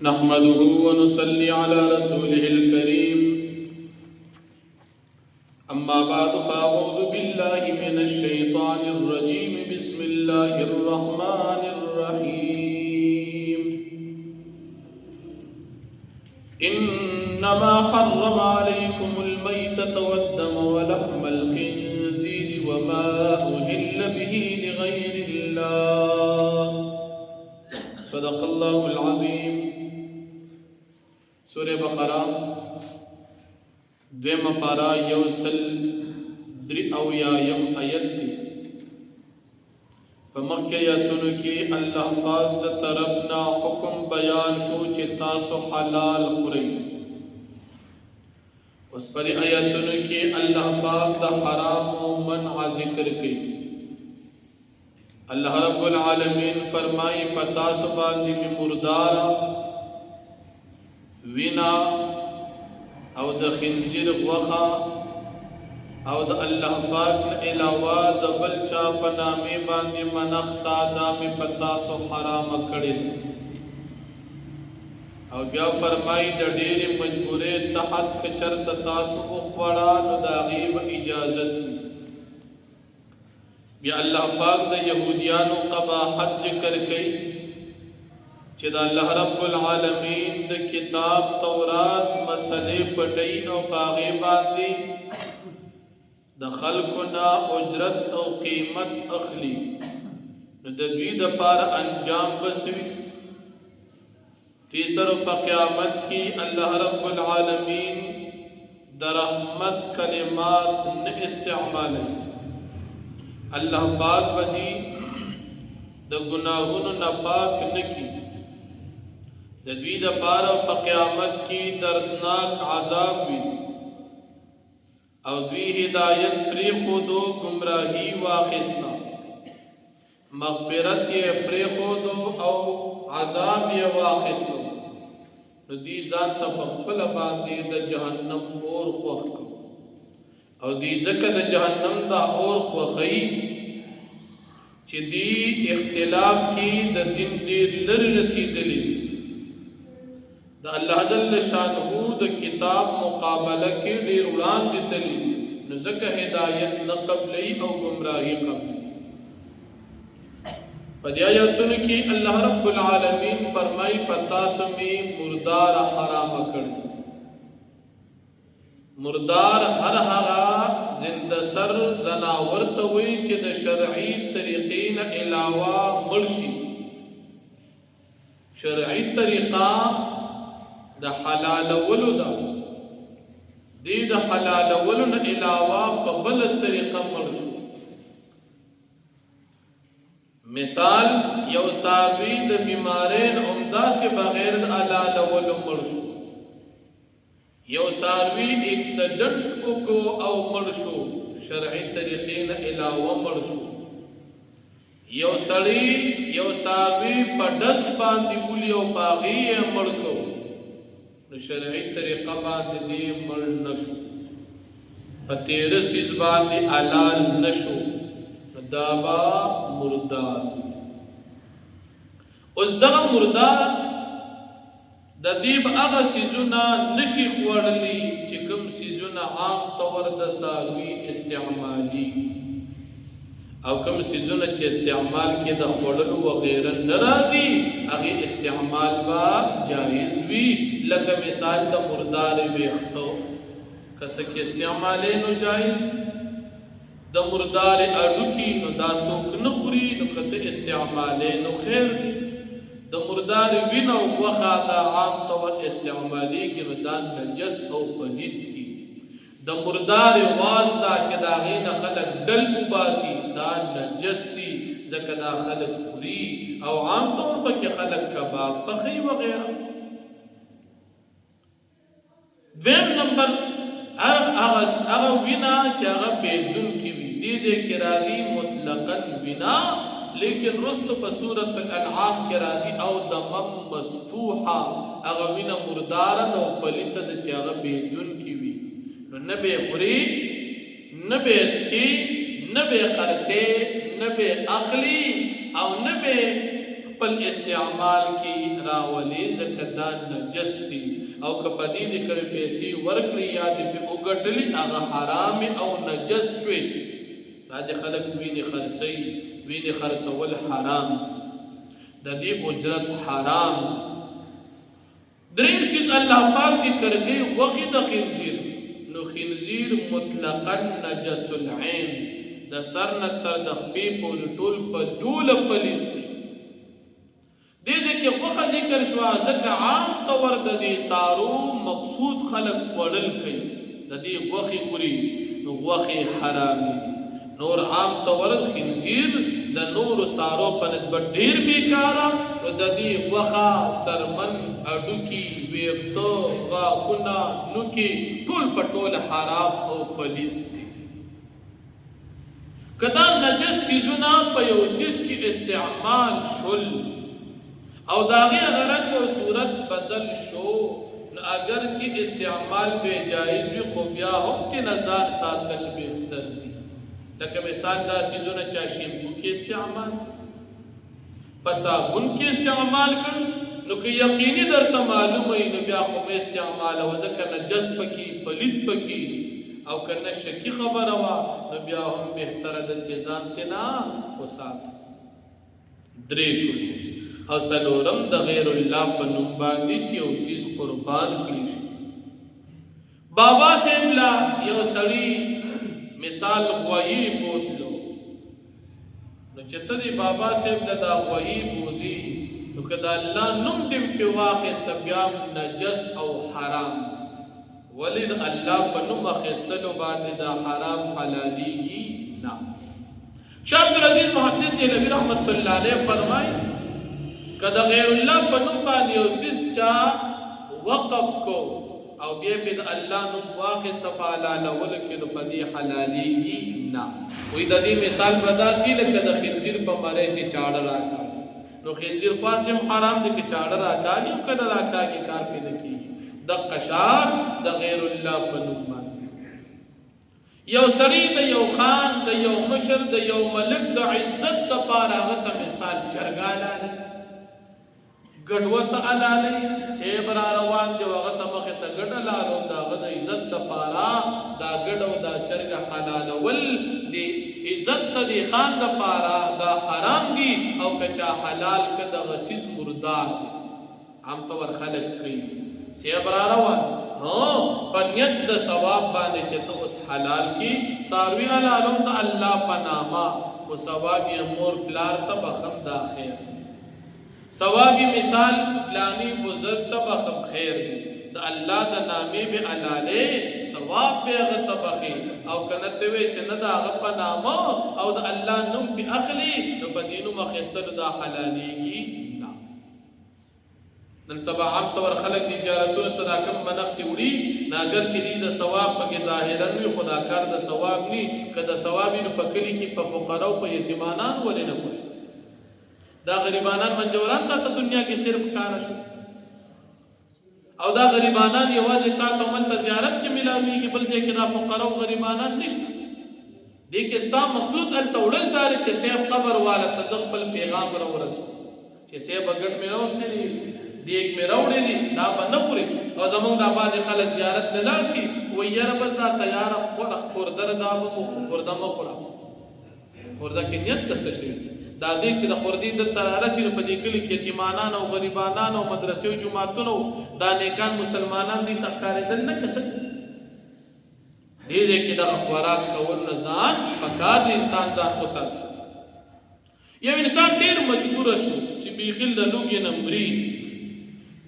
نحمده ونصلي على رسوله الكريم أما بعد فأعوذ بالله من الشيطان الرجيم بسم الله الرحمن الرحيم إنما حرم عليكم الميتة والدم ولحم الخنزير وما أهل به لغير الله صدق الله العظيم سورة بقرة دویم پارا یوسل دری اویایم آیت دی فمخی آیتونو کی اللہ پاک دا طرفنا حکم بیان شو چی تاسو حلال خوری اس پر آیتونو کی اللہ پاک دا حرام و منع ذکر کی اللہ رب العالمین فرمائی پتاسو باندی میں مردارا وینا او د خنزیر غوخه او د الله پاک نه علاوه د بل چا په نامې باندې منښتا دا مې په تاسو حرامه کړې او بیا فرمایي د ډېرې مجبورۍ تحت که چېرته تاسو وخوړه نو د هغې به اجازت وي بیا الله پاک د یهودیانو قباحت ذکر کوي چې د الله رب العالمین د کتاب تورات مسلې پټي او باغې باندې د خلکو نه اجرت او قیمت اخلي نو د دوی دپاره انجام بسوي تیسر په قیامت کې الله رب العالمین د رحمت کلمات نه استعمالوي الله پاک بدی د ګناهونو نه پاک نه کی د دوی د پاره په قیامت کې دردناک عذاب وي او دوی هدایت پری خودو گمراهی واخستا مغفرت یې پری خودو او عذاب یې واخستو نو دوی ځان ته په خپل باندې د جهنم اور خوښ او دوی ځکه د جهنم دا اور خوښي چې دوی اختلاف کې د دین ډېر لرې رسېدلي دا الله جل شانه د کتاب مقابله کې ډېر وړاندې تللی نو ځکه هدایت نه قبلي او گمراهي قبلي په دې آیاتونو کې الله رب العالمین فرمایي پتا سمې مردار حرام کړی مردار هر هغه زنده سر زناور ته وایي چې د شرعي طریقې نه علاوه مړ شي شرعي طریقه د حلالولو ده دې د حلالولو نه علاوه په بل طریقه مړ شو مثال یو څاروي د بیمارین عمده سے بغیر د حلالولو مړ شو یو څاروي اکسیډنټ وکړو او مړ شو شرعي طریقې نه علاوه مړ شو یو سړی یو څاروي په ډز باندې ولي او په هغې یې مړ کړو نو شرعي طریقه باندې دې مړ نشو په تیره سیز باندې حلال نشو نو دا به مردار اوس دغه مردار د دې به هغه سیزونه نشي خوړلی چې کوم سیزونه عام طور د څاروي استعمالي او کوم سیزونه چې استعمال کې د خوړلو وغیره نه راځي هغې استعمال به جایز وي لکه مثال د مردار ویښتو که څه کې استعمالې نو جایز د مردار اډوکي نو دا څوک نه خوري نو که ته استعمالې نو خیر دی د مردار وینه او غوښه دا عام طور استعمالیږي نو دا نجس او پلید دي د مردار واز دا چې د هغې نه خلک ډل وباسي دا نجس دي ځکه دا خلک خوري او عام طور پکې خلک کباب پخوي وغیره دویم نمبر هغه وینا چې هغه بېدونکې وي دې ځای کې راځي مطلقا وینا لیکن رستو په سورة الانعام کې راځي او دمم مسفوحه هغه وینا مرداره ده او پلیته ده چې هغه بېدونکې وي نو نه به خوري نه به څښي نه به خرڅې نه به اخلي او نه به خپل استعمال کی راولي ځکه دا نجس دي او که په دې د کوي پیسې ورکړي یا دې په وګټلي هغه حرام او نجس شوي دا چې خلک ویني خرڅول حرام د دې اجرت حرام. دریم شیز الله پاک ذکر کوي غوښې د خنزیر نو خنزیر مطلقا نجس العين د سر نه تر د خپې پورې ټول پلید دي. دې ځکه غوښه ذکر شوه ځکه عام طور د دې سارو مقصود خلک خوړل کوي د دې غوښې خوري نو غوښې حرام دي. نور عام طور خنزیر د نور سارو په نسبت ډیر بیکاره او د دې غوښه سرمن اډوکی ویښتو غاښونه نوکي ټول په ټول حرام او پلید دي. کدا نجس چیزونه په یو شیز کې استعمال شول او داغه غرض او صورت بدل شو نو اگر چې استعمال به جایز وي خو بیا هم تی نظر ساتل بهتر دي. لکه مثال دا سیزونه چا شیمپو کې استعمال په صابون کې استعمال کړ نو که یقیني درته معلومه وي نو بیا خو به استعمال او ځکه نجس پکې پلید پکې او کنه شکی خبره وا نو بیا هم بهتره د چې ځان تنا وسات. درې شو او سلورم د غیر الله په نوم باندې چې یو شیز قربان کړی شي. بابا صاحب لا یو سړی مثال غوایی بوتلو نو چې ته دی بابا صاحب دا غوایی بوزي نو که دا الله نوم دې په واقع بیا نجس او حرام ولی دا الله په نوم اخیستلو باندې دا حرام حلاليږي نه. شاه عبدالعزیز محدث دهلوی رحمت الله علیه فرمایي کدا غیر الله په نوم باندې او سیس چا وقف کو او بیا په الله نوم واخست په حلاله ولکه نو په دې حلاليږي نه. وې د دې مثال بدل شي لکه د خنزیر په مړی چې چاړه راکا نو خنزیر خاصم حرام دي چې چاړه راکا یو کله راکا کې کار پیدا کیږي د قشار د غیر الله په نوم باندې یو سړی د یو خان د یو مشر د یو ملک د عزت د پاره غته مثال چرګاله ګډوت علالي سیب را روان دی وغه مخه ته ګډلالو دا غد عزت د پاره دا ګډو دا چرګ حلال ول دی عزت د خان د پاره دا حرام دی او کچا حلال کده غسیز مردار دی عام طور خلق کوي سیب را روان پنیت د ثواب باندې چې ته اوس حلال کی ساروی حلالم د الله پنامه او ثواب یې مور پلار ته بخم دا خیر ثوابی مثال پلانی بزرگ تبخم خیر دی دا اللہ دا نامی بی علالی ثواب بی غطبخی او کنتوی چه ندا غپا نامو او دا اللہ نم بی اخلی نو پا دینو مخیستر دا حلالیگی نا. نن سبا عام طور خلق نجارتون تداکم منختی وڑی ناگر چی دی دا ثواب پا ظاہرن وی خداکار دا ثواب نی که دا ثوابی نو پا کلی کی پا فقراو پا یتیمانان ولی نخوری دا غریبانان منجوران تا دنیا کې صرف کار شو او دا غریبانان یوازې تا ته من ته زیارت کې ملاويږي بل ځای کې دا فقراء او غریبانان نشته. دې کې ستا مقصود ال توړل دار چې سیب قبر والا تزغبل پیغام ورسو چې سیب ګډ مې راوستي دیګ مې راوړې دا به نه خوري او زمونږ د باندې خلک زیارت نه لاړ شي و یاره بس دا تیار خوردر دا به خورده مخوره خورده کې نیت کسه شي دا دې چې د خوردي در تراره چې په دې کلی کې یتیمانان او غریبانان او مدرسې او جماعتونو دا نیکان مسلمانان دي تخاریدل نه کسه دې کې د خوراک کول نه ځان پکار دي انسان ځان وساتي. یو انسان ډیر مجبور شو چې بیخل د لوګي نمبري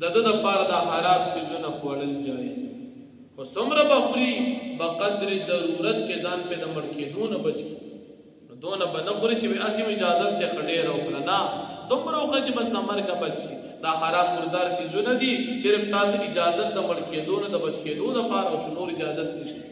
د د پاره د حرام شیزونه خوړل جایز خو څومره بخوري بقدر ضرورت چې ځان په د مړ کېدون بچي دونه بنخوري چې اسیم اجازه ته خډې راوخلنا دومره خو چې بس د مرګ بچي دا حرام مردار شیزونه دي صرف تاسو اجازه د مړ کېدون د بچ کېدون لپاره او شنور اجازه نشته.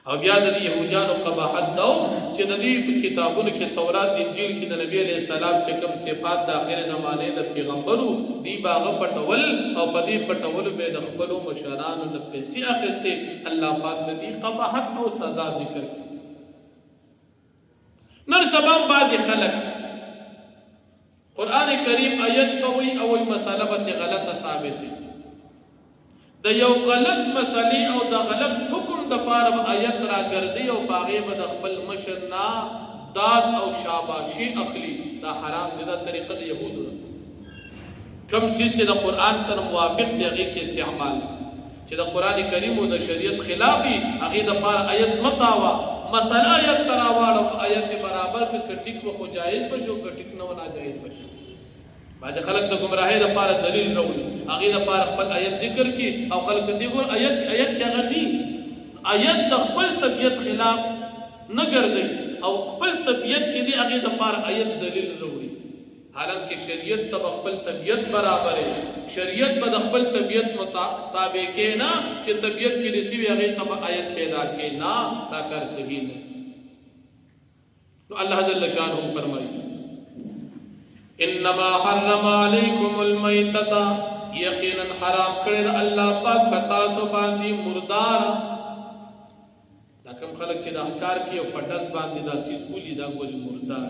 او بیا د يهودانو قباحت دو چې د دې کتابونو کې تورات انجیل کې د نبی عليه السلام چې کوم صفات د اخر زمانه د پیغمبرو دی باغ پټول او په دې پټول به د خپل مشرانو د پیسې اخیستي الله پاک د دې قباحت او سزا ذکر نن سبا بعض خلک قرآن کریم آیت بوي او مسئله به غلطه ثابت د یو غلط مسئله او د غلط حکم د پاره آیت را ګرځي او باغې به د خپل مشر نه داد او شاباشي اخلي دا حرام دي. دا طریقه د يهودو کم چیز چې د قرآن سره موافق دی هغه کې استعمال چې د قرآن کریم او د شریعت خلافي هغه د پاره آیت متاوا مسئله آیت تراواړو آیت برابر کې کټیک و خو جایز بشو کټیک نه ناجایز بشو. باج خلق د گمراهۍ د پاره دلیل راوړي هغه د پاره خپل آیت ذکر کی او خلق دی ګور آیت کې غني آیت د خپل طبيعت خلاف نه ګرځي او خپل طبيعت چې دی هغه د پاره آیت دلیل راوړي. حالانکه شریعت ته خپل طبيعت برابر ہے شریعت به د خپل طبيعت مطابق کې نه چې طبيعت کې رسیوي هغه ته آیت پیدا کې نه دا کار صحیح نه. نو الله جل شانه فرمایي انما حرم علیکم المیتۃ یقینا حرام کړی الله پاک پتا سو باندې مردار. دا کوم خلک چې د احکار کې او پټس باندې دا سیس کولی دا ګول مردار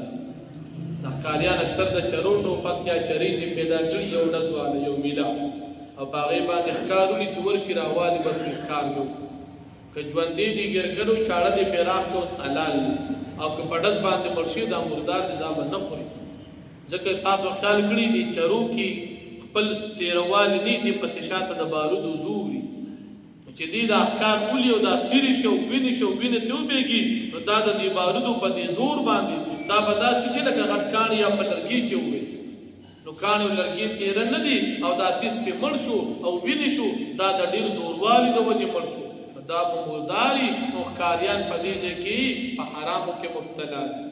د احکاریان اکثر د چروټو پکیا چریزي پیدا کړی یو نسواله یو میلا او باغې باندې احکارونی چې ورشي راوالي بس احکار نو کجوندې دي ګرګړو چاړه دي پیراک کو حلال او که پټس باندې مرشي دا مردار دي دا نه خوري. ځکه تاسو خیال کړی دي چرو کې خپل تیروال نه دي پسې شاته د بارود زوري چې دې د احکار کولی او دا سری شو ویني ته وبېږي نو دا د دې بارودو په دې زور باندې دا به داسې چې لکه غټکان یا په لرګي چې وي نو کان او لرګي تیر نه دي او دا سیس په مړ شو او ویني شو دا د ډیر زوروالي د وجه مړ شو دا په مرداري او ښکاریان په دې کې په حرامو کې مبتلا دي.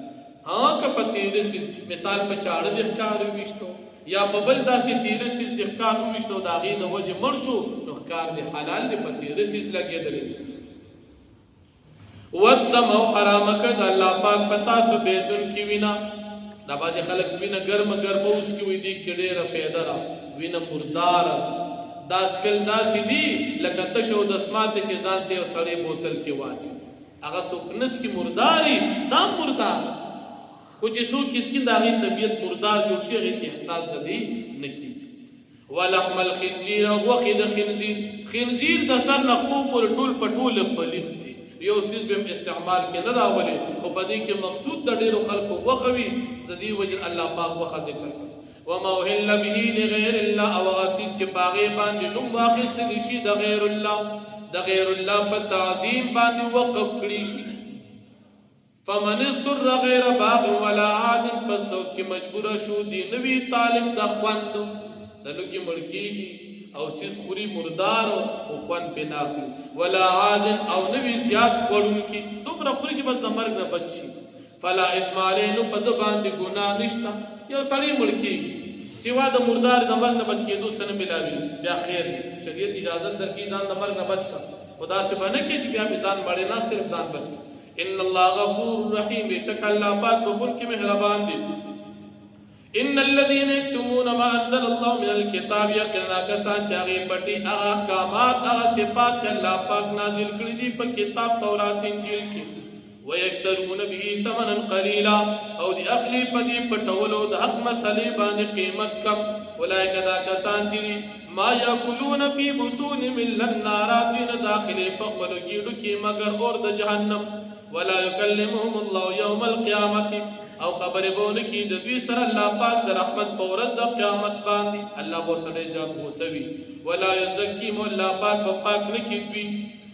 हाँ का पतीरे सिस मिसाल पे चाड़ दिखकार विष्टो या बबल दासी तीरे सिस दिखकार विष्टो दागी न वजह मर्शो नखकार दे हलाल दे पतीरे सिस लगे दले वद्दम او حرام کړ الله پاک پتا سو بیدن کی وینا دا باج خلق وینا گرم اوس کی وی دی کډه پیدا را وینا مردار داسکل داسی دی لکه تشو د اسمات چې ځانته سړی بوتل کې واچي هغه سوکنس کی مرداری دا مردار کچھ سو کس کی داغی طبیعت مردار جوړ شي هغه احساس د دې نکی. ولحم الخنزير وخد خنزير د سر نخبو پر ټول پټول پلیت دی یو سیس به استعمال کې نه راولي خو په دې کې مقصود د ډیرو خلکو وخوي د دې وجه الله پاک وخت ذکر کړ. وما اهل به لغیر الله او غسید چې باغې باندې نوم واخیستل شي د غیر الله په تعظیم باندې وقف کړی شي. فمن اضطر غیر باغ ولا عاد پس چې مجبور شو دی نوی طالب د خوند دلوګي مړکیږي او سیس خوري مردار او خوان پناخي ولا عاد او نوی زیات وړونکي دومره خوري چې بس د مرګ نه بچي فلا اثم علیه نو په د باندې ګناه نشته. یو سړی مړکیږي سوا د مردار د مرګ نه بچ کېدو سره ملاوي بیا خیر شریعت اجازه درکې ځان د مرګ نه بچ کا خدا سے باندې کې چې بیا ځان مړ نه صرف ځان بچ. ان الله غفور رحیم بشک الله پاک بخون کی مہربان دی. ان الذين يكتمون ما انزل الله من الكتاب يقرنا کسان چاغي پټي احکامات هغه صفات چې الله پاک نازل کړی دي په کتاب تورات انجیل کې ويشترون به ثمنا قليلا او دی اخلی پدی پټولو د حق مسلې باندې قیمت کم اولئک دا کسان چې ما یاکلون فی بطون من النار دین داخلي په خپل ګیډو کې مگر اور د جهنم ولا يكلمهم الله يوم القيامه او خبر بون کی د دوی سره الله پاک د رحمت په ورځ د قیامت باندې الله بو ته جواب وسوي ولا يزكيهم الله پاک په پاک نه کی دوی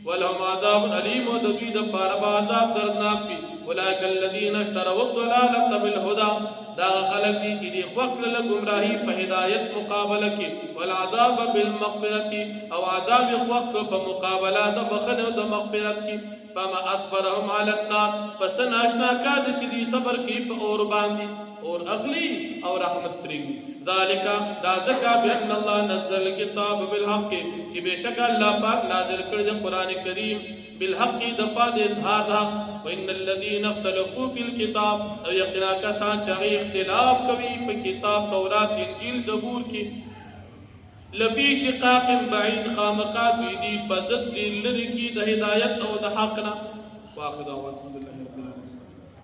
ولهم عذاب الیم د دوی د پاره عذاب دردناک وي. اولئک الذين اشتروا الضلاله بالهدى دا خلق دي چې دی وکړه له گمراهی په هدایت مقابله کې والعذاب بالمغفرة او عذاب وکړه په مقابله د بخنه د مغفرت کې. فما اصبرهم على النار پس ناشنا کاد چې دی صبر کې په اور باندې اور اخلی او رحمت پریږي. ذالک دا زکا بان الله نزل الكتاب بالحق چې بشک الله پاک نازل کړی د قران کریم بالحق د پاد اظهار حق. وان الذين اختلفوا في الكتاب او یقینا کسان چې اختلاف کوي په کتاب تورات انجیل زبور کې لفی شقاق بعید خامقات وی دی پزد لری کی د هدایت او د حق نه واخذ او الحمدلله.